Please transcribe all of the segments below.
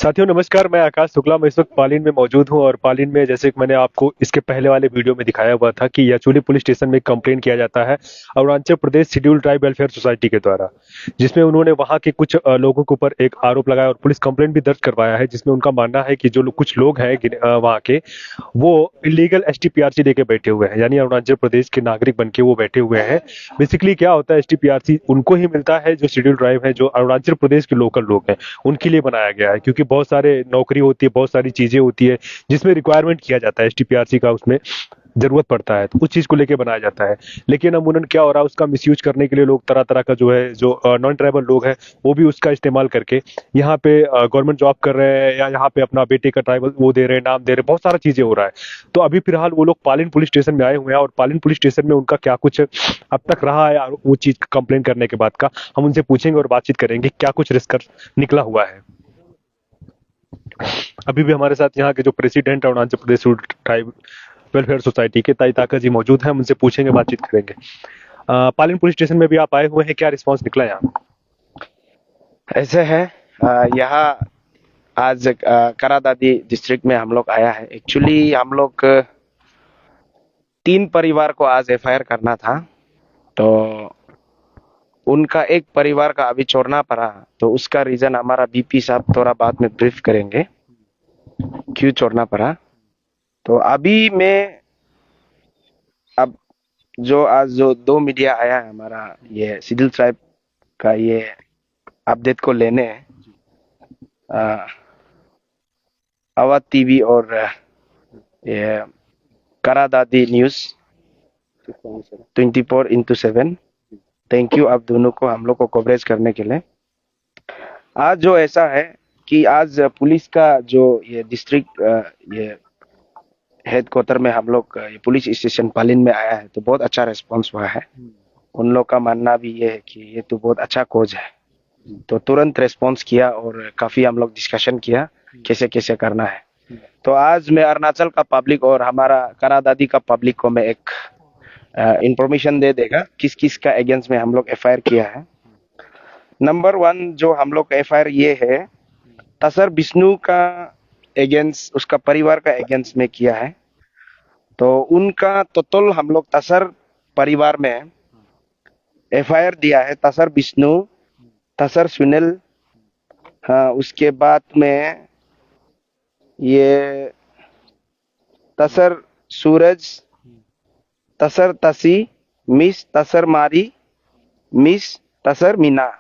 साथियों नमस्कार। मैं आकाश शुक्ला। मैं इस वक्त पालीन में मौजूद हूं और पालीन में जैसे कि मैंने आपको इसके पहले वाले वीडियो में दिखाया हुआ था कि यचुली पुलिस स्टेशन में कंप्लेन किया जाता है Arunachal Pradesh schedule tribe welfare society के द्वारा, जिसमें उन्होंने वहां के कुछ लोगों के ऊपर एक आरोप लगाया और पुलिस कंप्लेंट भी दर्ज करवाया है, जिसमें उनका मानना है कि जो कुछ लोग हैं वहाँ के, वो इलीगल एसटीपीआरसी लेके बैठे हुए हैं, यानी अरुणाचल प्रदेश के नागरिक बन के वो बैठे हुए हैं। बेसिकली क्या होता है, एसटीपीआरसी उनको ही मिलता है जो शेड्यूल ट्राइब है, जो अरुणाचल प्रदेश के लोकल लोग हैं, उनके लिए बनाया गया है, क्योंकि बहुत सारे नौकरी होती है, बहुत सारी चीजें होती है जिसमें रिक्वायरमेंट किया जाता है एसटीपीआरसी का, उसमें जरूरत पड़ता है, तो उस चीज को लेके बनाया जाता है। लेकिन अमूमन क्या हो रहा है, उसका मिसयूज करने के लिए लोग तरह तरह का जो है, जो नॉन ट्राइबल लोग हैं, वो भी उसका इस्तेमाल करके यहाँ पे गवर्नमेंट जॉब कर रहे हैं या यहाँ पे अपना बेटे का ट्राइबल वो दे रहे हैं, नाम दे रहे हैं, बहुत सारा चीजें हो रहा है। तो अभी फिलहाल वो लोग पालिन पुलिस स्टेशन में आए हुए हैं और पालिन पुलिस स्टेशन में उनका क्या कुछ अब तक रहा है और वो चीज कंप्लेन करने के बाद का हम उनसे पूछेंगे और बातचीत करेंगे क्या कुछ रिस्क निकला हुआ है। अभी भी हमारे साथ यहाँ के जो प्रेसिडेंट है Arunachal Pradesh tribe welfare society के, ताई ताका जी मौजूद हैं, हम उनसे पूछेंगे, बातचीत करेंगे। पालिन पुलिस स्टेशन में भी आप आए हुए हैं, क्या रिस्पांस निकला यहाँ? ऐसे है। यहाँ आज करादादी डिस्ट्रिक्ट में हम लोग आया है। एक्चुअली हम लोग 3 परिवार को आज एफआईआर करना था, तो उनका एक परिवार का अभी छोड़ना पड़ा। तो उसका रीजन हमारा बीपी साहब थोड़ा बाद में ब्रीफ करेंगे क्यों छोड़ना पड़ा। तो अभी मैं अब जो आज जो 2 मीडिया आया है हमारा ये सिडिल ट्राइब का ये अपडेट को लेने, अवध टीवी और ये करादादी न्यूज 24/7। थैंक यू आप दोनों को हम लोग को कवरेज करने के लिए। आज जो ऐसा है कि आज पुलिस का जो ये डिस्ट्रिक्ट ये हेड क्वार्टर में हम लोग ये पुलिस स्टेशन पालिन में आया है, तो बहुत अच्छा रिस्पांस हुआ है। उन लोग का मानना भी ये है कि ये तो बहुत अच्छा कोज है, तो तुरंत रिस्पांस किया और काफी हम लोग डिस्कशन किया कैसे कैसे करना है। तो आज मैं अरुणाचल का पब्लिक और हमारा करादादी का पब्लिक को मैं एक इंफॉर्मेशन दे देगा किस किस का अगेंस्ट में हम लोग एफआईआर किया है। नंबर 1 जो हम लोग का एफआईआर ये है, तसर विष्णु का अगेंस्ट, उसका परिवार का अगेंस्ट में किया है। तो उनका टोटल हम लोग तसर परिवार में एफआईआर दिया है। तसर विष्णु, तसर सुनील, हाँ उसके बाद में ये तसर सूरज, तसर तसी, मिस तसर मारी, मिस तसर मीना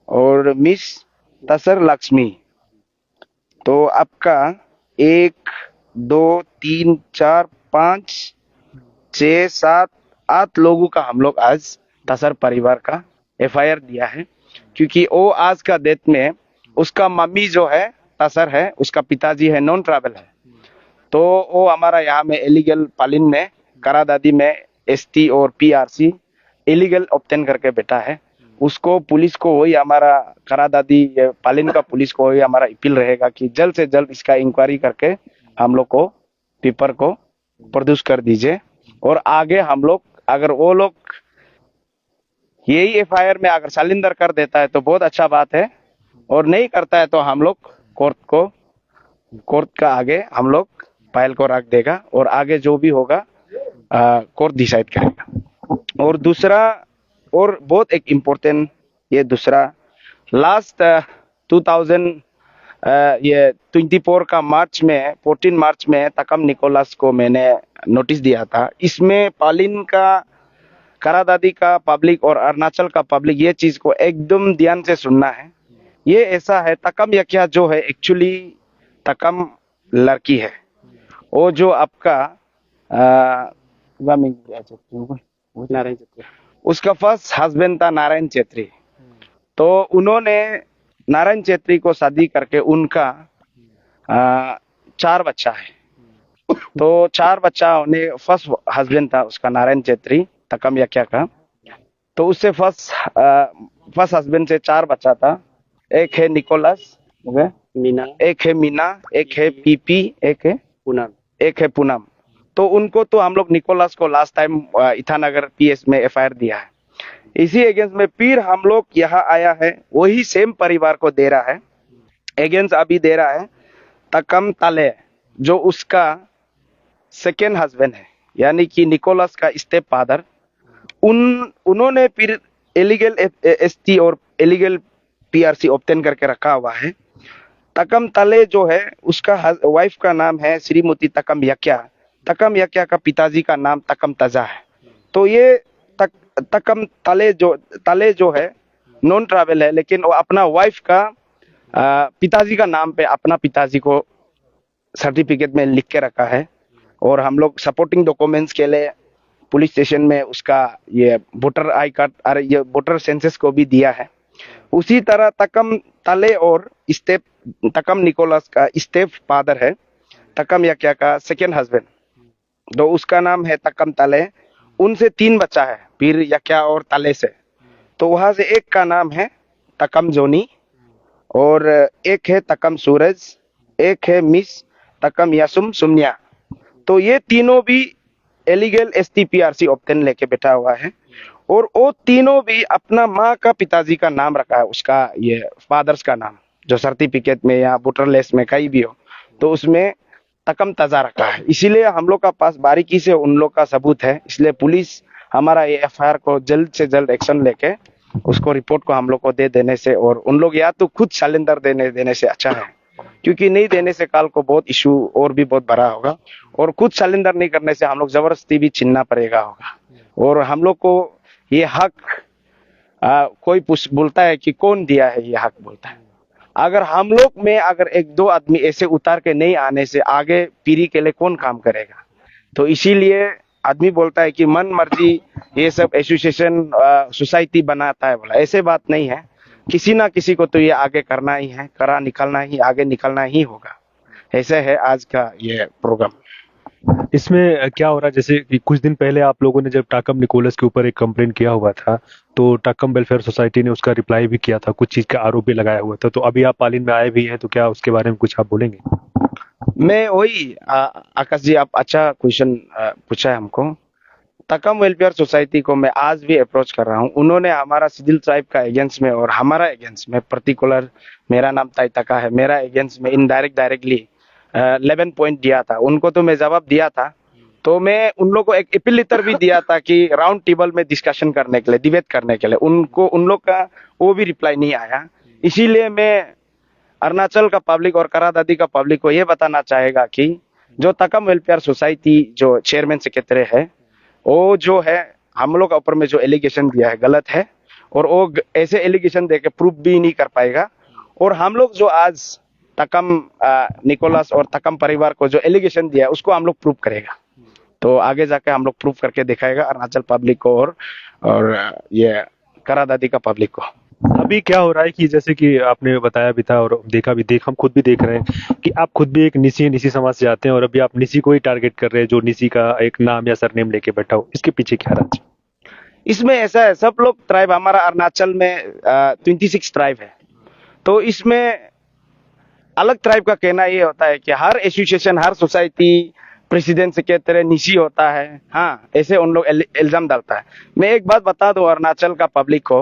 और मिस तसर लक्ष्मी। तो आपका 1, 2, 3, 4, 5, 6, 7, 8 लोगों का हम लोग आज तसर परिवार का एफआईआर दिया है, क्योंकि वो आज का डेट में उसका मम्मी जो है तसर है, उसका पिताजी है नॉन ट्रैवल है। तो वो हमारा यहाँ में इलीगल पालिन में करादादी में एसटी और पीआरसी इलीगल ऑब्टेन करके बैठा है। उसको पुलिस को वही हमारा करादादी पालिन का पुलिस को वही हमारा अपील रहेगा कि जल्द से जल्द इसका इंक्वायरी करके हम लोग को पेपर को प्रोड्यूस कर दीजिए। और आगे हम लोग अगर वो लोग यही एफआईआर में अगर सलिंदर कर देता है तो बहुत अच्छा बात है, और नहीं करता है तो हम लोग कोर्ट का आगे हम लोग फाइल को रख देगा और आगे जो भी होगा कोर्ट डिसाइड करेगा। और दूसरा और बहुत एक इम्पोर्टेंट ये दूसरा लास्ट 2000 ये 24 का मार्च में 14 मार्च में तकम निकोलस को मैंने नोटिस दिया था। इसमें पालिन का करादादी का पब्लिक और अरुणाचल का पब्लिक ये चीज को एकदम ध्यान से सुनना है। ये ऐसा है, तकम यकिया जो है एक्चुअली तकम लड़की है। वो जो आपका नारायण चेत्री, उसका फर्स्ट हस्बैंड था नारायण चेत्री। तो उन्होंने नारायण चेत्री को शादी करके उनका 4 बच्चा है। तो 4 बच्चा होने फर्स्ट हस्बैंड था उसका नारायण चेत्री तकम यकिया का। तो उससे फर्स्ट हस्बैंड से 4 बच्चा था। एक है निकोलस, मीना, एक है मीना, एक है पीपी, एक है पूनम। तो उनको तो हम लोग निकोलस को लास्ट टाइम ईटानगर पीएस में एफआईआर दिया है। इसी अगेंस्ट में फिर हम लोग यहाँ आया है, वही सेम परिवार को दे रहा है। अगेंस्ट अभी दे रहा है तकम ताले, जो उसका सेकेंड हस्बैंड है, यानी कि निकोलस का स्टेप फादर। उन्होंने फिर इलीगल एसटी और इलीगल पीआरसी ऑब्टेन करके रखा हुआ है। तकम तले जो है उसका वाइफ का नाम है श्रीमती तकम यक्या। तकम यक्या का पिताजी का नाम तकम तजा है। तो ये तकम तले जो है नॉन ट्रैवल है, लेकिन वो अपना वाइफ का पिताजी का नाम पे अपना पिताजी को सर्टिफिकेट में लिख के रखा है। और हम लोग सपोर्टिंग डॉक्यूमेंट्स के लिए पुलिस स्टेशन में उसका ये वोटर आई कार्ड और ये वोटर सेंसस को भी दिया है। उसी तरह तकम तले और स्टेप तकम निकोलस का स्टेप फादर है, तकम यक्या का सेकेंड हस्बैंड, तो उसका नाम है तकम तले। उनसे 3 बच्चा है फिर यक्या और तले से। तो वहां से एक का नाम है तकम जोनी, और एक है तकम सूरज, एक है मिस तकम यासुम सुमनिया। तो ये तीनों भी एलिगल एसटीपीआरसी ऑप्टेन लेके बैठा हुआ है। और वो तीनों भी अपना माँ का पिताजी का नाम रखा है, उसका ये फादर्स का नाम, जो सर्टिफिकेट में या वोटर लिस्ट में कहीं भी हो, तो उसमें तकम तजा रखा है। इसीलिए हम लोग का पास बारीकी से उन लोग का सबूत है। इसलिए पुलिस हमारा ये एफआईआर को जल्द से जल्द एक्शन लेके उसको रिपोर्ट को हम लोग को दे देने से, और उन लोग या तो खुद सरेंडर देने से अच्छा है, क्योंकि नहीं देने से काल को बहुत इशू और भी बहुत बड़ा होगा। और खुद सरेंडर नहीं करने से हम लोग जबरदस्ती भी छीनना पड़ेगा होगा। और हम लोग को ये हक कोई बोलता है कि कौन दिया है ये हक, बोलता है अगर हम लोग में अगर 1-2 आदमी ऐसे उतार के नहीं आने से आगे पीढ़ी के लिए कौन काम करेगा। तो इसीलिए आदमी बोलता है कि मन मर्जी ये सब एसोसिएशन सोसाइटी बनाता है, बोला ऐसे बात नहीं है। किसी ना किसी को तो ये आगे करना ही है, करा निकलना ही, आगे निकलना ही होगा। ऐसे है आज का ये प्रोग्राम। इसमें क्या हो रहा है, जैसे कि कुछ दिन पहले आप लोगों ने जब टाकम निकोलस के ऊपर एक कंप्लेन किया हुआ था, तो टाकम वेलफेयर सोसाइटी ने उसका रिप्लाई भी किया था, कुछ चीज का आरोप भी लगाया हुआ था। तो अभी आप पालिन में आए भी हैं, तो क्या उसके बारे में कुछ आप बोलेंगे? मैं वही आकाश जी, आप अच्छा क्वेश्चन पूछा है हमको। तकम वेलफेयर सोसाइटी को मैं आज भी अप्रोच कर रहा हूँ। उन्होंने हमारा सिदिल ट्राइब का एगेंस्ट में और हमारा एगेंस्ट में पर्टिकुलर, मेरा नाम ताइतका है, मेरा एगेंस्ट में डायरेक्टली 11 पॉइंट दिया था। उनको तो मैं जवाब दिया था। तो मैं उन लोग को एक अपील लेटर भी दिया था कि राउंड टेबल में डिस्कशन करने के लिए, डिबेट करने के लिए। उनको उन लोग का वो भी रिप्लाई नहीं आया। इसीलिए मैं अरुणाचल का पब्लिक और करादादी का पब्लिक को ये बताना चाहेगा कि जो तकम वेलफेयर सोसाइटी जो चेयरमैन सेक्रेटरी है, वो जो है हम लोग के ऊपर में जो एलिगेशन दिया है गलत है, और वो ऐसे एलिगेशन देके प्रूफ भी नहीं कर पाएगा। और हम लोग जो आज तकम निकोलस और तकम परिवार को जो एलिगेशन दिया है उसको हम लोग प्रूफ करेगा। तो आगे जाके हम लोग प्रूफ करके दिखाएगा अरुणाचल पब्लिक को और ये करादादी का पब्लिक को। अभी क्या हो रहा है कि जैसे कि आपने बताया भी था और हम खुद भी देख रहे हैं कि आप खुद भी एक निसी समाज से आते हैं, और अभी आप निसी को ही टारगेट कर रहे हैं, जो निसी का एक नाम या सरनेम लेके बैठा हो। इसके पीछे क्या राज? इसमें ऐसा है, सब लोग ट्राइब हमारा अरुणाचल में 26 ट्राइब है। तो इसमें अलग ट्राइब का कहना ये होता है कि हर एसोसिएशन, हर सोसाइटी प्रेसिडेंट सेक्रेटरी निशी होता है। हाँ, ऐसे उन लोग इल्जाम डालता है। मैं एक बात बता दूं अरुणाचल का पब्लिक को,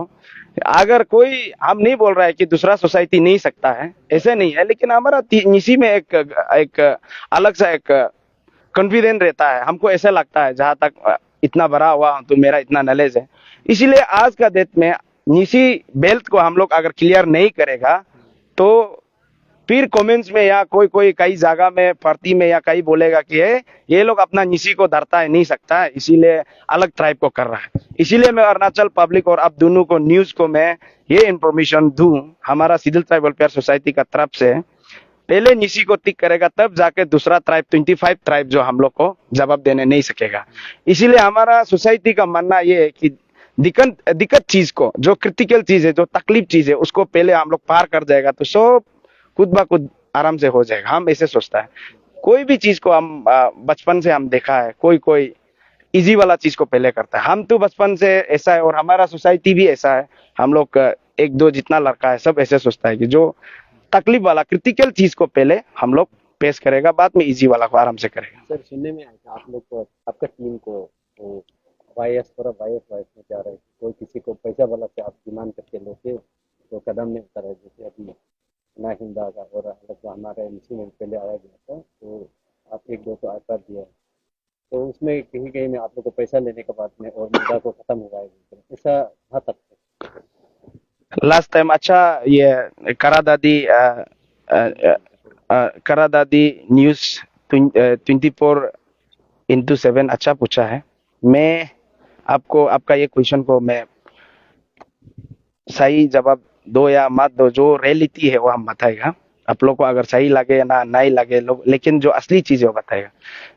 अगर कोई, हम नहीं बोल रहा है कि दूसरा सोसाइटी नहीं सकता है, ऐसे नहीं है, लेकिन हमारा निशी में एक अलग सा एक कॉन्फिडेंस रहता है। हमको ऐसा लगता है, जहां तक इतना बड़ा हुआ तो मेरा इतना नॉलेज है। इसीलिए आज का डेट में निशी बेल्ट को हम लोग अगर क्लियर नहीं करेगा, तो फिर कमेंट्स में या कोई कई जगह में भर्ती में या कहीं बोलेगा कि ये लोग अपना निशी को धरता है, नहीं सकता है, इसीलिए अलग ट्राइब को कर रहा है। इसीलिए मैं अरुणाचल पब्लिक और आप दोनों को न्यूज को मैं ये इंफॉर्मेशन दूं, हमारा सिदिल ट्राइब वेलफेयर सोसाइटी का तरफ से पहले निशी को टिक करेगा, तब जाके दूसरा ट्राइब 25 ट्राइब जो हम लोग को जवाब देने नहीं सकेगा। इसीलिए हमारा सोसाइटी का मानना ये है कि दिक्कत चीज को, जो क्रिटिकल चीज है, जो तकलीफ चीज है, उसको पहले हम लोग पार कर जाएगा तो सब खुद ब खुद आराम से हो जाएगा। हम ऐसे सोचता है। कोई भी चीज को हम बचपन से हम देखा है, कोई इजी वाला चीज को पहले करता है। हम तो बचपन से ऐसा है, और हमारा सोसाइटी भी ऐसा है। हम लोग 1-2 जितना लड़का है सब ऐसे सोचता है कि जो तकलीफ वाला क्रिटिकल चीज को पहले हम लोग पेश करेगा, बाद में इजी वाला को आराम से करेगा। सर, सुनने में आया था आप लोग को, आपका टीम को वो वाईएस में जा रहे, कोई किसी को पैसा वाला से आप डिमांड करके लोगे तो कदम नहीं उठा रहे, जैसे अभी ना हिंदा का, और मतलब हमारा एमसी में पहले आया गया था, तो आप एक दो तो एफआईआर दिया है, तो उसमें कहीं कहीं में आप लोग को पैसा लेने के बाद में और मुद्दा को खत्म हुआ है, ऐसा कहाँ तक है? लास्ट टाइम अच्छा, ये करा दादी करा दादी न्यूज 24/7 अच्छा पूछा है। मैं आपको आपका ये क्वेश्चन को मैं सही जवाब दो या मत दो, जो रियलिटी है वो हम बताएगा। आप लोग को अगर सही लगे या ना नहीं लगे लोग, लेकिन जो असली चीज है वो बताएगा।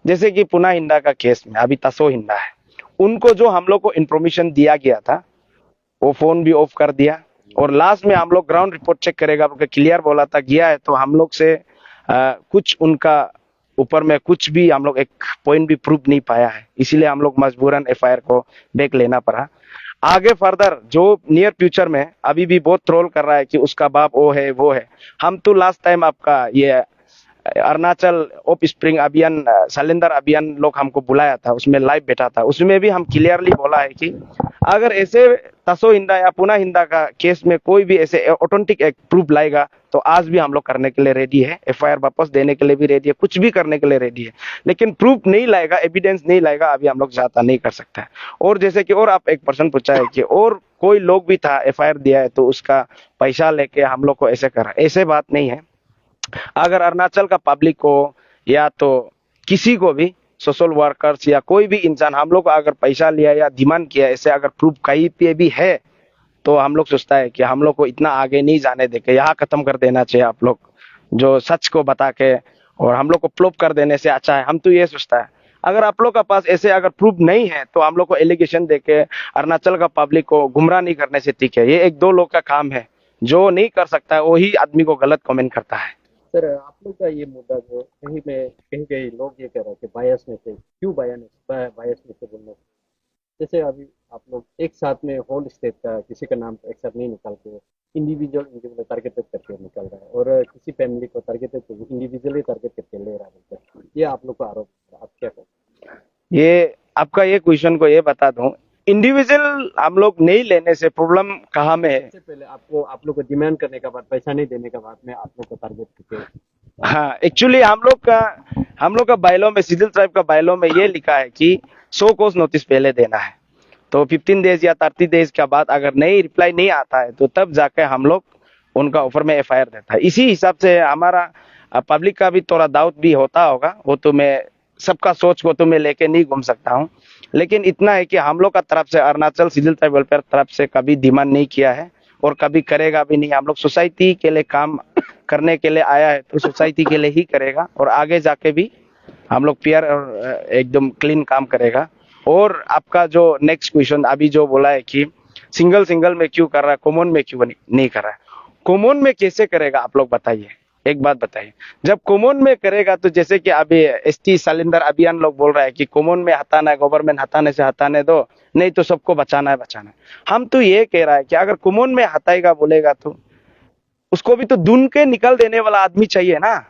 जैसे कि पुना हिंदा का केस में अभी तसो हिंदा है, उनको जो हम लोग को इन्फॉर्मेशन दिया गया था वो फोन भी ऑफ कर दिया, और लास्ट में हम लोग ग्राउंड रिपोर्ट चेक करेगा बोल के क्लियर बोला था गया है, तो हम लोग से कुछ उनका ऊपर में कुछ भी हम लोग एक पॉइंट भी प्रूफ नहीं पाया है, इसीलिए हम लोग मजबूरन एफआईआर को बैक लेना पड़ा। आगे फर्दर जो नियर फ्यूचर में अभी भी बहुत ट्रोल कर रहा है कि उसका बाप वो है वो है, हम तो लास्ट टाइम आपका ये अरुणाचल ऑफ स्प्रिंग अभियान सैलेंडर अभियान लोग हमको बुलाया था, उसमें लाइव बैठा था, उसमें भी हम क्लियरली बोला है कि अगर ऐसे तसो हिंदा या पुना हिंदा का केस में कोई भी ऐसे ऑथेंटिक एक प्रूफ लाएगा तो आज भी हम लोग करने के लिए रेडी है, एफआईआर वापस देने के लिए भी रेडी है, कुछ भी करने के लिए रेडी है। लेकिन प्रूफ नहीं लाएगा, एविडेंस नहीं लाएगा, अभी हम लोग ज्यादा नहीं कर सकते हैं। और जैसे कि और आप एक पर्सन पूछा है कि और कोई लोग भी था एफआईआर दिया है तो उसका पैसा लेके हम लोग को ऐसे करा, ऐसे बात नहीं है। अगर अरुणाचल का पब्लिक को या तो किसी को भी सोशल वर्कर्स या कोई भी इंसान हम लोग को अगर पैसा लिया या डिमांड किया, ऐसे अगर प्रूफ कहीं पे भी है तो हम लोग सोचता है कि हम लोग को इतना आगे नहीं जाने देके यहाँ खत्म कर देना चाहिए। आप लोग जो सच को बता के और हम लोग को प्रूफ कर देने से अच्छा है, हम तो ये सोचता है। अगर आप लोग का पास ऐसे अगर प्रूफ नहीं है तो हम लोग को एलिगेशन देके अरुणाचल का पब्लिक को गुमराह नहीं करने से ठीक है। ये एक दो लोग का काम है, जो नहीं कर सकता है वही आदमी को गलत कमेंट करता है। सर, आप लोग का ये मुद्दा जो कहीं में कहीं कहीं लोग ये कह रहे हैं कि बायस में से, क्यों बायस में से बोलने, जैसे अभी आप लोग एक साथ में होल स्टेट का किसी का नाम एक साथ नहीं निकाल के इंडिविजुअल इंडिविजुअल टारगेटेड करके निकल रहा है, और किसी फैमिली को टारगेटेड इंडिविजुअली टारगेट करके ले रहा है, ये आप लोग का आरोप है, आप क्या कहें? ये आपका ये क्वेश्चन को ये बता दूं, इंडिविजुअल हम लोग नहीं लेने से प्रॉब्लम कहाँ में है। सबसे पहले आपको आप लोग को डिमांड करने के बाद, पैसा नहीं देने के बाद में आप लोग को टारगेट करके। हाँ, एक्चुअली हम लोग का बायलॉ में, सिविल ट्राइब का बायलॉ में ये लिखा है कि 100 कोस नोटिस पहले देना है, तो 15 डेज या 30 डेज के बाद अगर नहीं रिप्लाई नहीं आता है तो तब जाके हम लोग उनका ऑफर में एफआईआर देता है। इसी हिसाब से हमारा पब्लिक का भी थोड़ा डाउट भी होता होगा, वो तो मैं सबका सोच को तो मैं लेके नहीं घूम सकता हूँ, लेकिन इतना है कि हम लोग का तरफ से अरुणाचल सिविल ट्राइब वेलफेयर तरफ से कभी डिमांड नहीं किया है और कभी करेगा भी नहीं। हम लोग सोसाइटी के लिए काम करने के लिए आया है तो सोसाइटी के लिए ही करेगा, और आगे जाके भी हम लोग पियर और एकदम क्लीन काम करेगा। और आपका जो नेक्स्ट क्वेश्चन अभी जो बोला है कि सिंगल सिंगल में क्यों कर रहा है, कॉमन में क्यों नहीं कर रहा है, कॉमन में कैसे करेगा आप लोग बताइए। एक बात बताइए, जब कॉमन में करेगा तो जैसे कि अभी एसटी सैलेंडर अभियान लोग बोल रहा है कि कॉमन में हटाना है, गवर्नमेंट हटाने से हटाने दो, नहीं तो सबको बचाना है बचाना है। हम तो ये कह रहा है कि अगर कॉमन में हटाएगा बोलेगा तो उसको भी तो ढूंढ के निकल देने वाला आदमी चाहिए ना।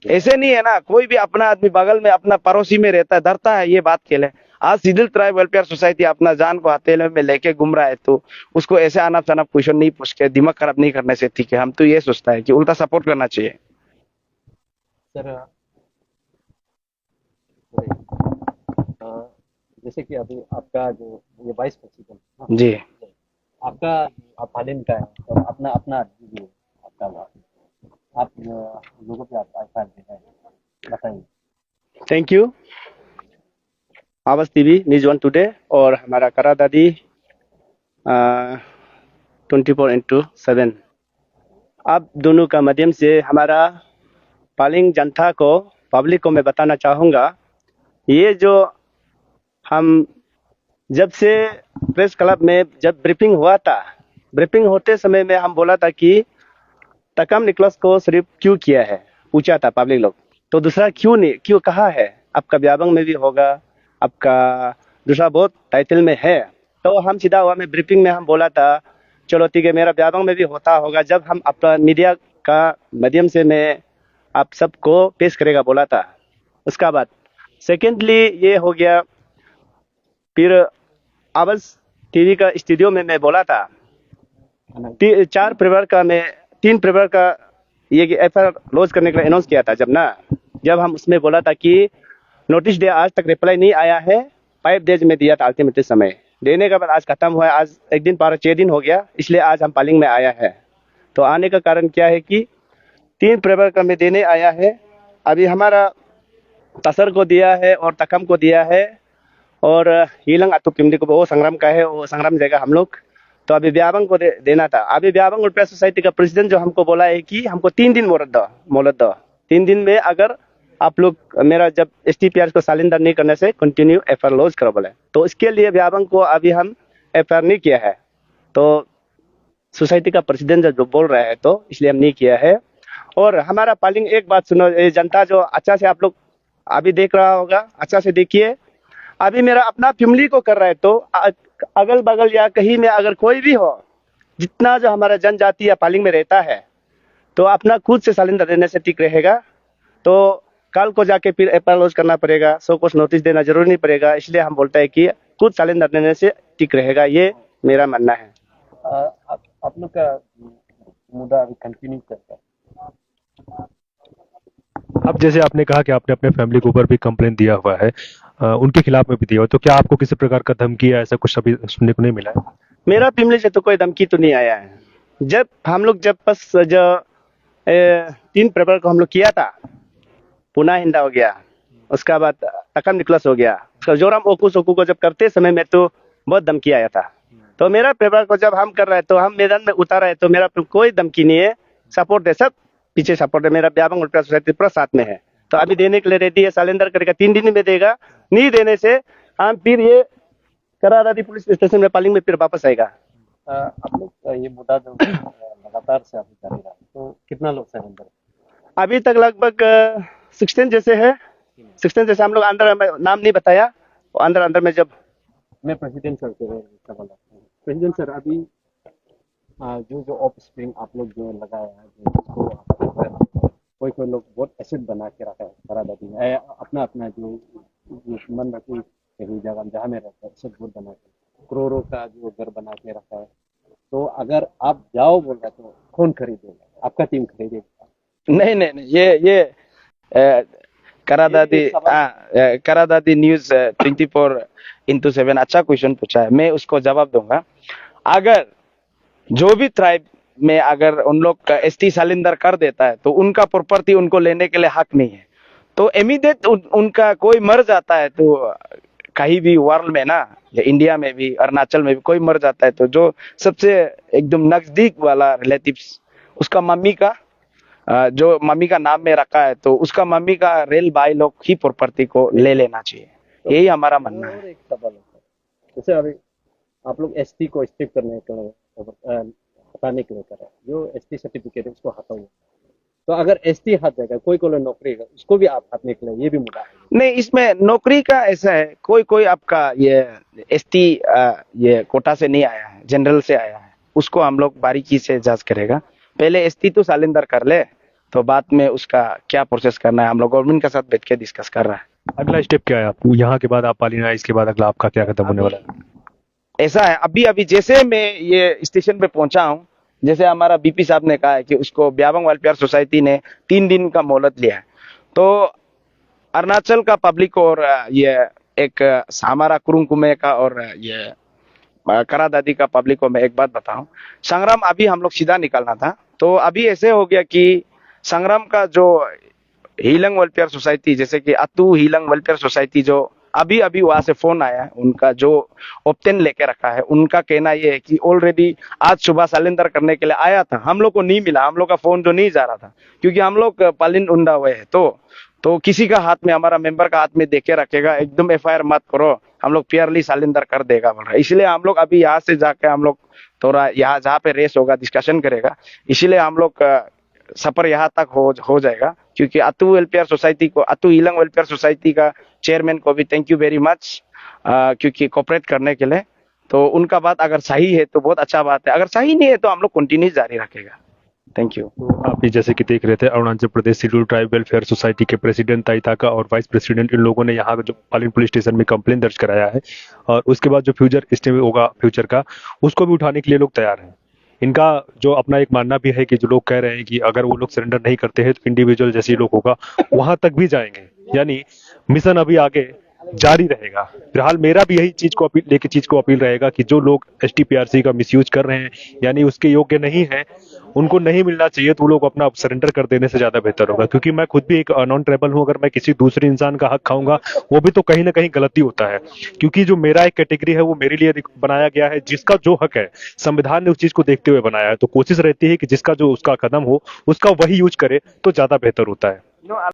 ऐसे नहीं है ना, कोई भी अपना आदमी बगल में अपना पड़ोसी में रहता है, डरता है ये बात के लिए। आज सिविल ट्राइब वेलफेयर सोसाइटी अपना जान को हथेले में लेके घूम रहा है, तो उसको ऐसे अनप शनप क्वेश्चन नहीं पूछ के दिमाग खराब नहीं करने से ठीक है। हम तो ये सोचता है कि उल्टा सपोर्ट करना चाहिए। सर, जैसे कि अभी आपका जो ये वाइस प्रेसिडेंट, जी, आपका आप हालिम का है और अपना अपना जो आपका आप लोगों पे आप एफआईआर दे रहे हैं, बताइए। थैंक यू आवाज टीवी न्यूज 1 टुडे और हमारा करा दादी 24/7 आप दोनों का माध्यम से हमारा पालिंग जनता को, पब्लिक को मैं बताना चाहूँगा, ये जो हम जब से प्रेस क्लब में जब ब्रीफिंग हुआ था, ब्रीफिंग होते समय में हम बोला था कि तकम निकलस को सिर्फ क्यों किया है, पूछा था पब्लिक लोग, तो दूसरा क्यों नहीं, क्यों कहा है, आपका व्यापंग में भी होगा, आपका दूसरा बहुत टाइटल में है। तो हम सीधा हुआ में ब्रीफिंग में हम बोला था चलो ठीक है, मेरा व्यापंग में भी होता होगा, जब हम अपना मीडिया का माध्यम से मैं आप सबको पेश करेगा बोला था। उसका बाद सेकेंडली ये हो गया, फिर आवाज टीवी का स्टूडियो में मैं बोला था 4 परिवार का, मैं 3 परिवार का ये एफआईआर लॉन्च करने के लिए अनाउंस किया था जब हम उसमें बोला था कि नोटिस दिया, आज तक रिप्लाई नहीं आया है। 5 डेज में दिया था अल्टीमेटली समय देने के बाद, आज खत्म हुआ है, आज एक दिन पार 6 दिन हो गया, इसलिए आज हम पालिंग में आया है। तो आने का कारण क्या है कि 3 फरवरी का में देने आया है। अभी हमारा तसर को दिया है और तकम को दिया है और हीलंग अतु किमदी को वो संग्राम का है, वो संग्राम देगा हम लोग। तो अभी व्याबंग को देना था। अभी व्याबंग वेलफेयर सोसाइटी का प्रेसिडेंट जो हमको बोला है कि हमको 3 दिन मोहलत दो। 3 दिन में अगर आप लोग मेरा जब STPR को सालिंदर नहीं करने से कंटिन्यू एफआईआर लॉन्च करो बोले, तो इसके लिए व्याबंग को अभी हम एफआईआर नहीं किया है। तो सोसाइटी का प्रेसिडेंट जो बोल रहा है तो इसलिए हम नहीं किया है। और हमारा पालिंग, एक बात सुनो, ये जनता जो अच्छा से आप लोग अभी देख रहा होगा, अच्छा से देखिए। अभी मेरा अपना फैमिली को कर रहा है तो अगल बगल या कहीं में अगर कोई भी हो, जितना जो हमारा जनजाति या पालिंग में रहता है, तो अपना खुद से सालिंदर देने से ठीक रहेगा। तो कल को जाके फिर एफआईआर लॉन्च करना पड़ेगा, सो कुछ नोटिस देना जरूरी नहीं पड़ेगा। इसलिए हम बोलते हैं कि खुद सालिंदर देने से ठीक रहेगा, ये मेरा मानना है। आप लोग का मुद्दा अभी कंटिन्यू करता है। अब जैसे आपने कहा कि आपने अपने फैमिली के ऊपर भी कंप्लेन दिया हुआ है, उनके खिलाफ में भी दिया हुआ है, तो क्या आपको किसी प्रकार का धमकी या ऐसा कुछ अभी सुनने को नहीं मिला है? मेरा फैमिली से तो कोई धमकी तो नहीं आया है। जब हम लोग बस जो 3 फरवरी को हम लोग किया था, पुना हिंदा हो गया, उसका बाद तकम निकलस हो गया, उसका जोराम ओकू सोकू को जब करते समय में तो बहुत धमकी आया था। तो मेरा पेपर को जब हम कर रहे हैं तो हम मैदान में उतारा है, तो मेरा कोई धमकी नहीं है, सपोर्ट है, सब पीछे सपोर्ट है। मेरा व्यापंग वेलफेयर सोसाइटी पूरा साथ में है, तो अभी देने के लिए रेडी है। सालेंदर करेगा, 3 दिन में देगा। नहीं देने से हम फिर ये करारादी पुलिस स्टेशन में पालिंग में फिर वापस आएगा। आप लोग का ये मुद्दा जो लगातार से अभी जारी रहा, तो कितना लोग सरेंडर? अभी तक लगभग 16 जैसे है। 16 जैसे हम लोग अंदर, नाम नहीं बताया, अंदर में जब मैं प्रेसिडेंट सर से सवाल आता हूँ। प्रेसिडेंट सर, अभी जो ऑफ स्प्रिंग आप लोग जो लगाया है, जिसको कोई लोग बहुत एसिड बना के रखा है करादादी में, अपना जो मन रखी कहीं जगह जहाँ में रहता है, एसिड बहुत बना के करोड़ों का जो घर बना के रखा है। तो अगर आप जाओ बोल रहे तो कौन खरीदेगा? आपका टीम खरीदेगा? नहीं, ये करादादी न्यूज 24/7 अच्छा क्वेश्चन पूछा है, मैं उसको जवाब दूंगा। अगर जो भी ट्राइब में अगर उन लोग का ST सालिंदर कर देता है तो उनका प्रॉपर्टी उनको लेने के लिए हक नहीं है। तो इमीडिएट उनका कोई मर जाता है तो कहीं भी वर्ल्ड में ना, या इंडिया में भी, अरुणाचल में भी कोई मर जाता है तो जो सबसे एकदम नजदीक वाला रिलेटिव्स, उसका मम्मी का जो मम्मी का नाम में रखा है तो उसका मम्मी का रेल भाई लोग ही प्रॉपर्टी को ले लेना चाहिए, यही हमारा मानना है। और एक सवाल है, जैसे अभी आप लोग ST को स्ट्रिप करने के लिए हटाने के लिए कर रहे हैं, जो ST सर्टिफिकेट है उसको हटाओ, तो अगर ST हट जाएगा, कोई नौकरी है उसको भी आप हटाने के लिए, ये भी मुद्दा है। नहीं, इसमें नौकरी का ऐसा है, कोई आपका ये ST ये कोटा से नहीं आया है, जनरल से आया है, उसको हम लोग बारीकी से जांच करेगा। पहले ST तो सालिंदर कर ले, तो बाद में उसका क्या प्रोसेस करना है हम लोग गवर्नमेंट के साथ बैठ के डिस्कस कर रहा है। अगला स्टेप क्या है आपको? यहाँ के बाद आप पालिंग आए, इसके बाद अगला आपका क्या कदम होने वाला है? ऐसा है, अभी जैसे मैं ये स्टेशन पे पहुंचा हूँ, जैसे हमारा BP साहब ने कहा है कि उसको व्याबंग वेलफेयर सोसाइटी ने 3 दिन का मोहलत लिया है, तो अरुणाचल का पब्लिक और ये एक हमारा कुरुंकुमे का और ये करादादी का पब्लिक को मैं एक बात बताऊं, संग्राम अभी हम लोग सीधा निकलना था, तो अभी ऐसे हो गया कि संग्राम का जो हीलंग वेलफेयर सोसाइटी, जैसे कि अतु हीलंग वेलफेयर सोसाइटी, जो अभी वहां से फोन आया है, उनका जो ऑप्टेन लेके रखा है, उनका कहना ये है कि ऑलरेडी आज सुबह सालिंदर करने के लिए आया था, हम लोग को नहीं मिला, हम लोग का फोन जो नहीं जा रहा था, क्योंकि हम लोग पालिन उंडा हुए है, तो किसी का हाथ में, हमारा मेंबर का हाथ में देके रखेगा, एकदम FIR मत करो, हम लोग फेयरली सालिंदर कर देगा बोल रहा है। इसलिए हम लोग अभी यहाँ से जाके हम लोग थोड़ा यहाँ जहाँ पे रेस होगा डिस्कशन करेगा, इसीलिए हम लोग सफर यहाँ तक हो जाएगा, क्योंकि अतु वेलफेयर सोसाइटी को, अतु हीलंग वेलफेयर सोसाइटी का चेयरमैन को भी थैंक यू वेरी मच, क्योंकि कोऑपरेट करने के लिए। तो उनका बात अगर सही है तो बहुत अच्छा बात है, अगर सही नहीं है तो हम लोग कंटिन्यू जारी रखेगा। Thank you. तो आप भी जैसे कि देख रहे थे, Arunachal Pradesh schedule tribe welfare society के प्रेसिडेंट ताइताका और वाइस प्रेसिडेंट, इन लोगों ने यहाँ जो पालिन पुलिस स्टेशन में कंप्लेन दर्ज कराया है, और उसके बाद जो फ्यूचर स्टेप होगा फ्यूचर का, उसको भी उठाने के लिए लोग तैयार हैं। इनका जो अपना एक मानना भी है कि जो लोग कह रहे हैं कि अगर वो लोग सरेंडर नहीं करते हैं तो इंडिविजुअल जैसे लोग होगा वहां तक भी जाएंगे, यानी मिशन अभी आगे जारी रहेगा। फिलहाल मेरा भी यही चीज को अपील रहेगा कि जो लोग एसटीपीआरसी का मिसयूज कर रहे हैं, यानी उसके योग्य नहीं है, उनको नहीं मिलना चाहिए, तो वो लोग अपना सरेंडर कर देने से ज्यादा बेहतर होगा। क्योंकि मैं खुद भी एक नॉन ट्राइबल हूं, अगर मैं किसी दूसरे इंसान का हक खाऊंगा वो भी तो कहीं ना कहीं गलती होता है। क्योंकि जो मेरा एक कैटेगरी है वो मेरे लिए बनाया गया है, जिसका जो हक है संविधान ने उस चीज को देखते हुए बनाया है। तो कोशिश रहती है कि जिसका जो उसका कदम हो उसका वही यूज करे तो ज्यादा बेहतर होता है।